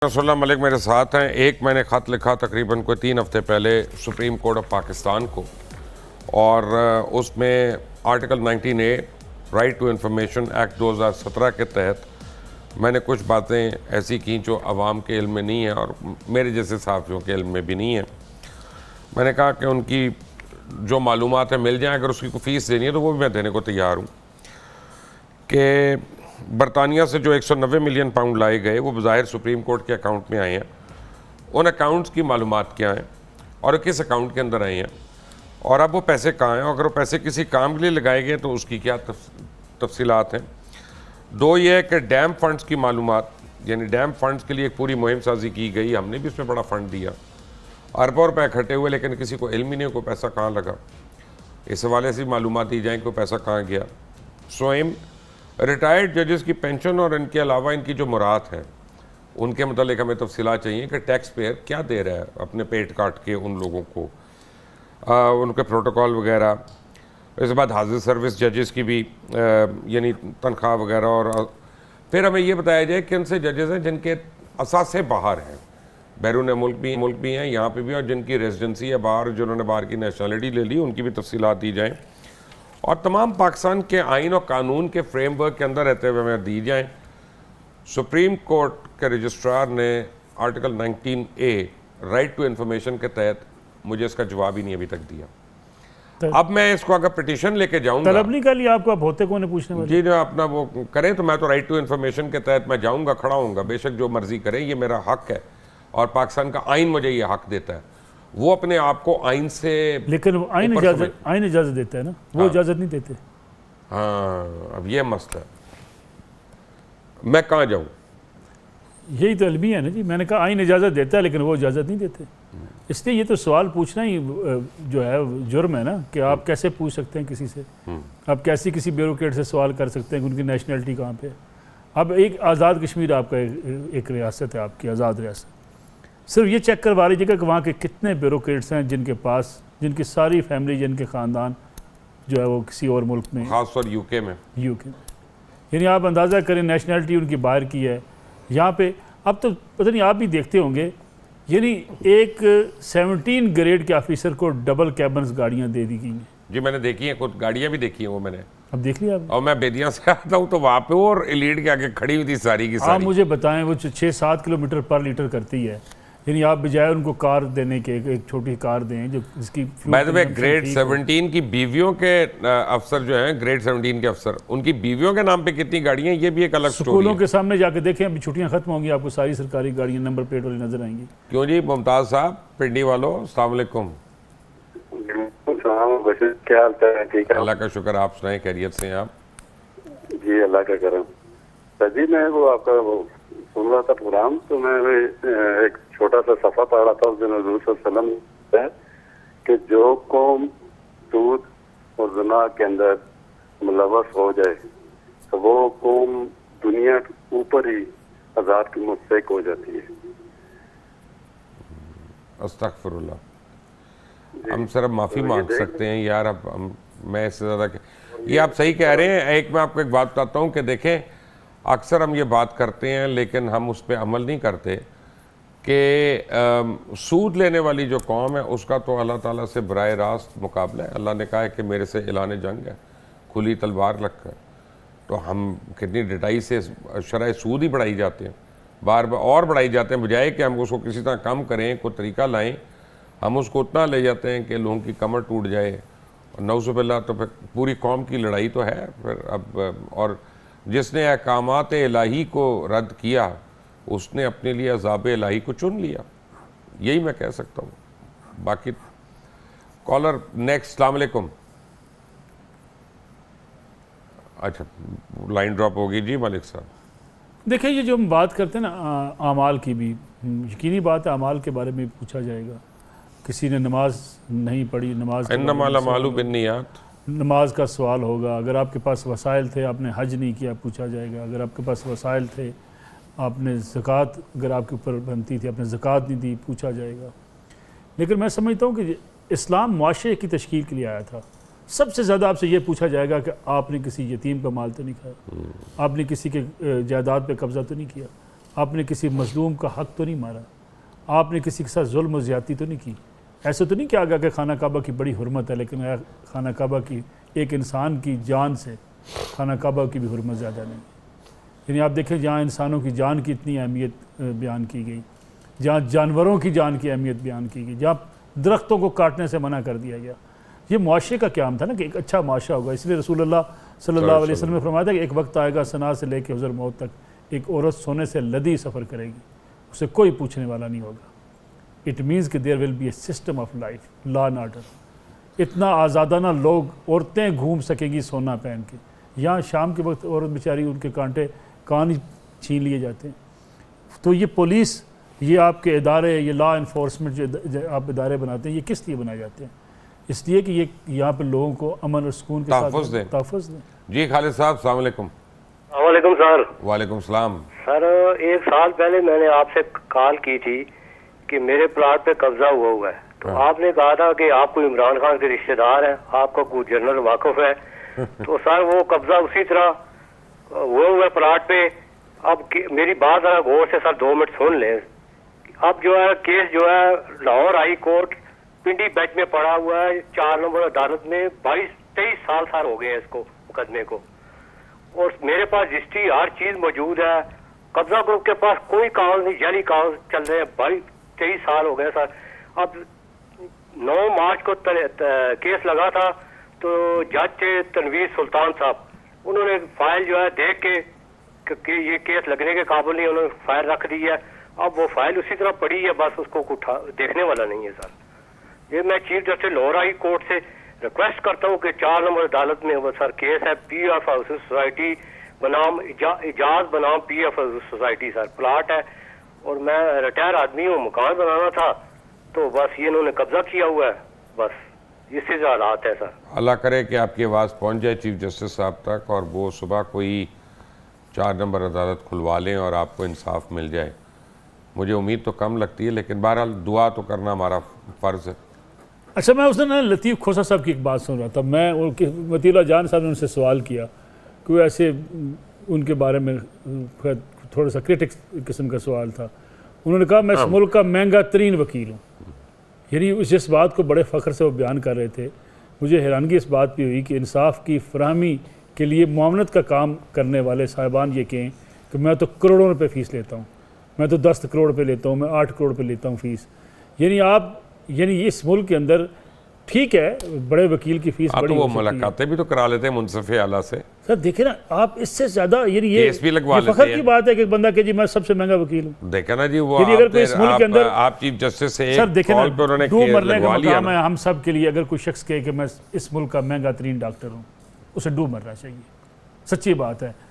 रसूलुल्लाह मलिक मेरे साथ हैं। एक मैंने ख़त लिखा तकरीबन कोई 3 हफ़्ते पहले सुप्रीम कोर्ट ऑफ पाकिस्तान को, और उसमें article 19A right to information act 2017 के तहत मैंने कुछ बातें ऐसी की जो आवाम के इल्म में नहीं है और मेरे जैसे सहाफ़ियों के इल्म में भी नहीं है। मैंने कहा कि उनकी जो मालूमात है मिल जाए, अगर उसकी कोई फ़ीस देनी है तो वो भी मैं देने को तैयार हूँ। कि बरतानिया से जो 190 मिलियन पाउंड लाए गए वो बज़ाहिर सुप्रीम कोर्ट के अकाउंट में आए हैं। उन अकाउंट्स की मालूमात क्या हैं और किस अकाउंट के अंदर आए हैं, और अब वो पैसे कहाँ हैं, अगर वो पैसे किसी काम के लिए लगाए गए तो उसकी क्या तफसीलात हैं। दो ये है कि डैम फंड्स की मालूमात, यानी डैम फंड्स के लिए एक पूरी मुहिम साजी की गई, हमने भी इसमें बड़ा फ़ंड दिया, अरबों रुपये इकट्ठे हुए, लेकिन किसी को इल्म ही नहीं कोई पैसा कहाँ लगा। इस हवाले से मालूमात दी जाए कोई पैसा कहाँ गया। स्वयं रिटायर्ड जजेस की पेंशन और इनके अलावा इनकी जो मुराद है उनके मतलब हमें तफसीलात चाहिए कि टैक्स पेयर क्या दे रहा है अपने पेट काट के उन लोगों को, उनके प्रोटोकॉल वगैरह। इसके बाद हाजिर सर्विस जजेस की भी यानी तनख्वाह वगैरह, और फिर हमें ये बताया जाए कि उनसे जजेस हैं जिनके असासे बाहर हैं, बैरून मुल्क भी हैं यहाँ पे भी, और जिनकी रेजिडेंसी है बाहर, जिन्होंने बाहर की नेशनलिटी ले ली, उनकी भी तफसीलात दी जाएँ, और तमाम पाकिस्तान के आइन और कानून के फ्रेमवर्क के अंदर रहते हुए हमें दी जाएँ। सुप्रीम कोर्ट के रजिस्ट्रार ने article 19A right to information के तहत मुझे इसका जवाब ही नहीं अभी तक दिया। अब मैं इसको अगर पिटीशन लेके जाऊंगा, तलब नहीं कर लिया आपको, अब होते कौन है पूछने वाले? जी जो अपना वो करें तो मैं तो राइट टू इंफॉर्मेशन के तहत मैं जाऊंगा, खड़ा होऊंगा, बेशक जो मर्जी करें, ये मेरा हक है और पाकिस्तान का आइन मुझे ये हक देता है। वो अपने आप को आइन से, लेकिन आइन इजाजत देता है ना, वो इजाजत नहीं देते। हाँ, अब ये मसला है, मैं कहाँ जाऊँ? यही तो अलमी है ना जी। मैंने कहा आइन इजाज़त देता है लेकिन वो इजाज़त नहीं देते। इसलिए ये तो सवाल पूछना ही जो है जुर्म है ना, कि आप कैसे पूछ सकते हैं किसी से, आप कैसे किसी ब्यूरोक्रेट से सवाल कर सकते हैं कि उनकी नेशनलिटी कहाँ पे है। अब एक आज़ाद कश्मीर आपका एक रियासत है, आपकी आज़ाद रियासत, सिर्फ ये चेक करवा लीजिएगा कि वहाँ के कितने ब्यूरोक्रेट्स हैं जिनके पास, जिनकी सारी फैमिली, जिनके ख़ानदान जो है वो किसी और मुल्क में, खासतौर यूके में, यानी आप अंदाज़ा करें नेशनलिटी उनकी बाहर की है। यहाँ पे अब तो पता नहीं, आप भी देखते होंगे, यानी एक 17 ग्रेड के ऑफिसर को डबल कैबन्स गाड़ियाँ दे दी गई हैं। जी मैंने देखी हैं, कुछ गाड़ियाँ भी देखी हैं वो मैंने। अब देख लिया आप? और मैं बेदिया से आता हूँ तो वहाँ पे वो एलीट के आगे खड़ी हुई थी सारी की सारी। आप मुझे बताएं, वो 6-7 किलोमीटर पर लीटर करती है, यानी आप बजाय उनको कार देने के एक छोटी कार दें जो जिसकी बाय द वे ग्रेड 17 की बीवियों के अफसर जो हैं, ग्रेड 17 के अफसर, उनकी बीवियों के नाम पे कितनी गाड़ियाँ, ये भी एक अलग स्टोरी है। स्कूलों के सामने जाके देखें, अभी छुट्टियां खत्म होंगी, आपको सारी सरकारी गाड़ियां नंबर प्लेट वाली नजर आएंगी। क्यों जी मुमताज साहब, पिंडी वालों, अस्सलाम वालेकुम। क्या हाल है? ठीक है, अल्लाह का शुक्र, आप सुनाए, खैरियत से हैं आप? जी अल्लाह का करम। सर जी मैं वो आपका वो सुन रहा था प्रोग्राम, तो मैं एक छोटा सा सफ़ा पढ़ रहा था उस दिन हज़ूर सल्लल्लाहु अलैहि वसल्लम कि जो कौम सूद और ज़िना के अंदर मुलव्वस हो जाए तो वो कौम दुनिया के ऊपर ही अज़ाब की मुस्तहिक हो जाती है। अस्तगफिरुल्लाह। हम सिर्फ माफ़ी मांग सकते हैं यार, अब मैं इससे ज़्यादा, ये आप सही कह रहे हैं। एक मैं आपको एक बात बताता हूँ कि देखें, अक्सर हम ये बात करते हैं लेकिन हम उस पर अमल नहीं करते कि सूद लेने वाली जो कौम है उसका तो अल्लाह ताला से बराह रास्त मुकाबला है। अल्लाह ने कहा है कि मेरे से ऐलान जंग है खुली तलवार रख कर। तो हम कितनी डिटाई से शरह सूद ही बढ़ाई जाते हैं, बार बार और बढ़ाई जाते हैं, बजाय कि हम उसको किसी तरह कम करें, कोई तरीका लाएँ, हम उसको उतना ले जाते हैं कि लोगों की कमर टूट जाए। और नौज़ुबिल्लाह, तो फिर पूरी कौम की लड़ाई तो है फिर अब। और जिसने अहकामात इलाही को रद्द किया उसने अपने लिए अज़ाब इलाही को चुन लिया, यही मैं कह सकता हूँ। बाकी कॉलर नेक्स्ट, अस्सलाम वालेकुम। अच्छा लाइन ड्रॉप होगी जी मलिक साहब। देखिए, ये जो हम बात करते हैं ना आमाल की, भी यकीनी बात है, आमाल के बारे में पूछा जाएगा। किसी ने नमाज नहीं पढ़ी, नमाज इन्नमल अमालु बिन्नियात, नमाज का सवाल होगा। अगर आपके पास वसाइल थे, आपने हज नहीं किया, पूछा जाएगा। अगर आपके पास वसाइल थे, आपने ज़कात अगर आपके ऊपर बनती थी, आपने ज़कात नहीं दी, पूछा जाएगा। लेकिन मैं समझता हूँ कि इस्लाम मुआशरे की तश्कील के लिए आया था। सबसे ज़्यादा आपसे ये पूछा जाएगा कि आपने किसी यतीम का माल तो नहीं खाया, आपने किसी के जायदाद पे कब्ज़ा तो नहीं किया, आपने किसी मजलूम का हक तो नहीं मारा, आपने किसी के साथ जुल्म और ज़्यादती तो नहीं की। ऐसे तो नहीं कि आगे कि खाना काबा की बड़ी हुर्मत है, लेकिन यार खाना काबा की एक इंसान की जान से खाना काबा की भी हुर्मत ज़्यादा नहीं। यानी आप देखें जहाँ इंसानों की जान की इतनी अहमियत बयान की गई, जहाँ जानवरों की जान की अहमियत बयान की गई, जहाँ दरख्तों को काटने से मना कर दिया गया। ये मुआशरे का क़याम था ना कि एक अच्छा मुआशरा होगा। इसलिए रसूलुल्लाह सल्लल्लाहु अलैहि वसल्लम ने फरमाया था कि एक वक्त आएगा सना से लेकर हुज़ूर मौत तक एक औरत सोने से लदी सफ़र करेगी, उसे कोई पूछने वाला नहीं होगा। इट मीन्स कि there will be a system of life, law and order. इतना आज़ादाना लोग, औरतें घूम सकेगी सोना पहन के। यहाँ शाम के वक्त औरत बेचारी उनके कान ही छीन लिए जाते हैं। तो ये पुलिस, ये आपके इदारे, ये लॉ इन्फोर्समेंट जो आप इदारे बनाते हैं, ये किस लिए बनाए जाते हैं? इसलिए कि ये यहाँ पर लोगों को अमन और सुकून के साथ तहफ़्फ़ुज़ दें। जी खालिद साहब, अस्सलाम वालेकुम। वालेकुम सर। वालेकुम सलाम। सर, एक साल पहले मैंने आपसे कॉल की थी कि मेरे प्लाट पे कब्जा हुआ है, तो आपने कहा था कि आपको इमरान खान के रिश्तेदार हैं, आपका कोई जनरल वाकिफ है। तो सर वो कब्जा उसी तरह हुआ प्लाट पे। अब मेरी बात जरा गौर से सर 2 मिनट सुन लें। अब जो है केस जो है लाहौर हाई कोर्ट पिंडी बेंच में पड़ा हुआ है, 4 नंबर अदालत में 22-23 साल सर हो गए हैं इसको मुकदमे को, और मेरे पास रजिस्ट्री हर चीज मौजूद है। कब्जा ग्रुप के पास कोई कागज नहीं, जाली कागज चल रहे हैं। 22-23 साल हो गए सर। अब 9 मार्च को केस लगा था, तो जज थे तनवीर सुल्तान साहब, उन्होंने फाइल जो है देख के कि ये केस लगने के काबिल नहीं, उन्होंने फाइल रख दी है। अब वो फाइल उसी तरह पड़ी है, बस उसको देखने वाला नहीं है सर। ये मैं chief justice Lahore high court से रिक्वेस्ट करता हूँ कि 4 नंबर अदालत में वो सर केस है पीएफ हाउसिंग सोसाइटी बनाम इजाज बनाम PF housing society sir, plot है और मैं रिटायर आदमी हूँ, मकान बनाना था, तो बस ये इन्होंने कब्जा किया हुआ है। बस इससे जो हालात है सर। अल्लाह करे कि आपकी आवाज़ पहुँच जाए चीफ जस्टिस साहब तक और वो सुबह कोई 4 नंबर अदालत खुलवा लें और आपको इंसाफ मिल जाए। मुझे उम्मीद तो कम लगती है, लेकिन बहरहाल दुआ तो करना हमारा फ़र्ज़ है। अच्छा, मैं उसने ना लतीफ़ खोसा साहब की एक बात सुन रहा था। मैं उनके मतीला जान साहब ने उनसे सवाल किया कि वो ऐसे उनके बारे में थोड़ा सा क्रिटिक्स किस्म का सवाल था। उन्होंने कहा मैं इस मुल्क का महंगा तरीन वकील हूँ। यानी जिस बात को बड़े फ़ख्र से वो बयान कर रहे थे, मुझे हैरानगी इस बात भी हुई कि इंसाफ की फराहमी के लिए मुआवनत का काम करने वाले साहिबान ये कहें कि मैं तो करोड़ों रुपये फ़ीस लेता हूँ, मैं तो 10 करोड़ रुपये लेता हूँ, मैं 8 करोड़ रुपये लेता हूँ फ़ीस। यानी इस मुल्क के अंदर ठीक है बड़े वकील की फीस बड़ी, तो वो मुलाकातें भी तो करा लेते हैं मुंसफ़े आला से। सर देखे ना आप, इससे ज़्यादा ये केस भी लगवा लेते फ़ख्र हैं। की बात है कि एक बंदा के जी मैं सबसे महंगा वकील हूँ। देखा ना जी, वो अगर कोई इस मुल्क के अंदर आप चीफ जस्टिस से सर एक देखे ना, कॉल पे उन्होंने डूब मरने का लगवा लिया मकाम है हम सब के लिए। अगर कोई शख्स कहे कि मैं इस मुल्क का महंगा तरीन डॉक्टर हूँ, उसे डूब मरना चाहिए। सच्ची बात है।